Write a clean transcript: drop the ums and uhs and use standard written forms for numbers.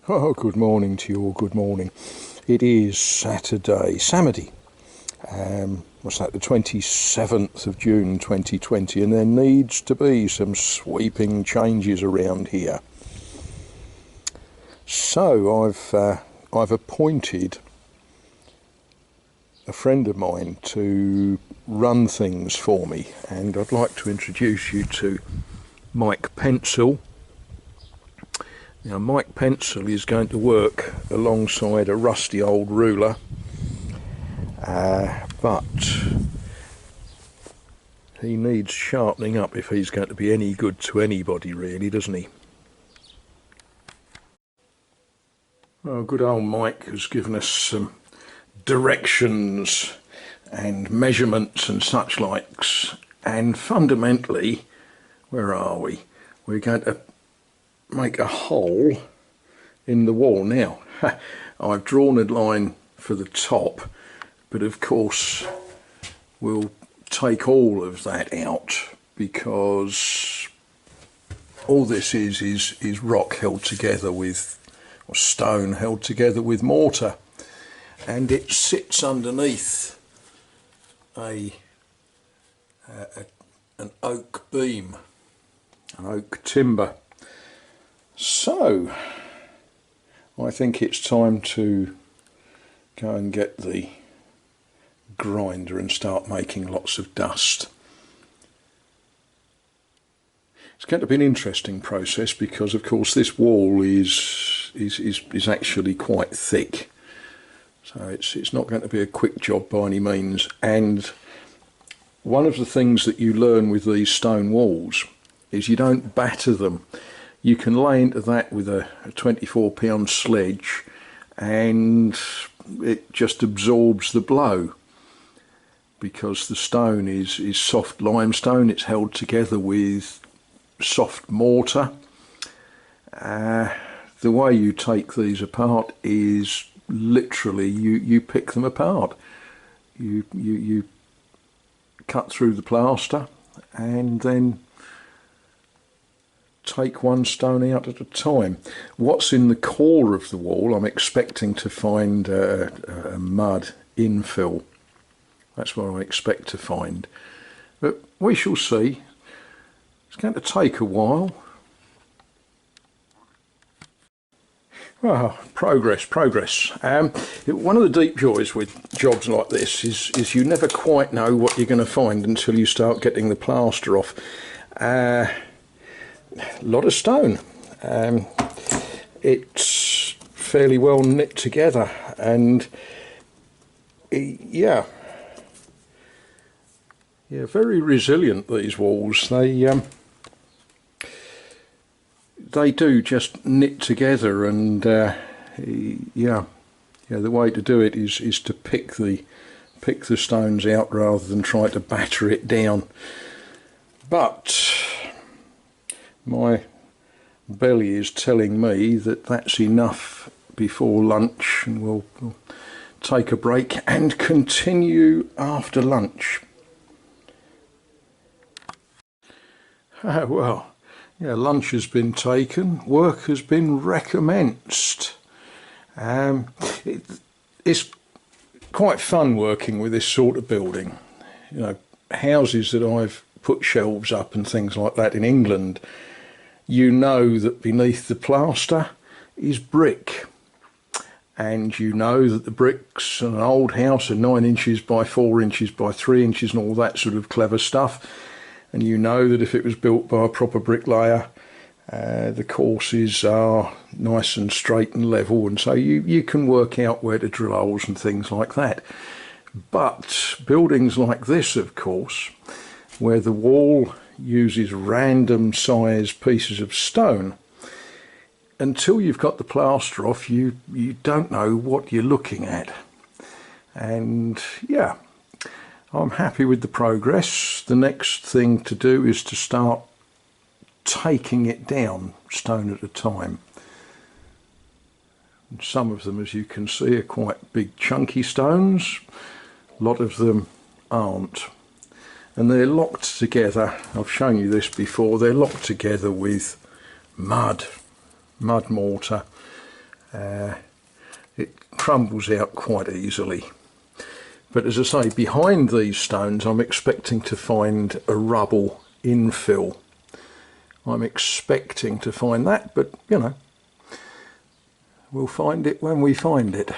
Oh, good morning to you all, good morning. It is Saturday, what's that, the 27th of June 2020, and there needs to be some sweeping changes around here. So I've appointed a friend of mine to run things for me, and I'd like to introduce you to Mike Pencil. Now, Mike Pencil is going to work alongside a rusty old ruler, but he needs sharpening up if he's going to be any good to anybody, really, doesn't he? Well, good old Mike has given us some directions and measurements and such likes, and fundamentally, where are we? We're going to make a hole in the wall. Now, I've drawn a line for the top, but of course we'll take all of that out because all this is rock held together with, or stone held together with mortar, and it sits underneath an oak beam, an oak timber. So I think it's time to go and get the grinder and start making lots of dust. It's going to be an interesting process because, of course, this wall is actually quite thick, so it's not going to be a quick job by any means. And one of the things that you learn with these stone walls is you don't batter them. You can lay into that with a 24-pound sledge and it just absorbs the blow, because the stone is soft limestone. It's held together with soft mortar. The way you take these apart is literally you pick them apart. You cut through the plaster and then take one stone out at a time. What's in the core of the wall, I'm expecting to find a mud infill. That's what I expect to find. But we shall see. It's going to take a while. Well, progress. One of the deep joys with jobs like this is you never quite know what you're going to find until you start getting the plaster off. A lot of stone. It's fairly well knit together, and yeah, very resilient, these walls. They do just knit together, and the way to do it is to pick the stones out rather than try to batter it down. But my belly is telling me that that's enough before lunch, and we'll take a break and continue after lunch. Well, yeah, lunch has been taken, work has been recommenced. It's quite fun working with this sort of building. You know, houses that I've put shelves up and things like that in England, you know that beneath the plaster is brick, and you know that the bricks in an old house are 9 inches by 4 inches by 3 inches and all that sort of clever stuff, and you know that if it was built by a proper bricklayer, the courses are nice and straight and level, and so you can work out where to drill holes and things like that. But buildings like this, of course, where the wall uses random size pieces of stone, until you've got the plaster off, you don't know what you're looking at. And yeah, I'm happy with the progress. The next thing to do is to start taking it down stone at a time. And some of them, as you can see, are quite big chunky stones. A lot of them aren't. And they're locked together. I've shown you this before. They're locked together with mud mortar, it crumbles out quite easily. But as I say, behind these stones I'm expecting to find a rubble infill. I'm expecting to find that, but you know, we'll find it when we find it.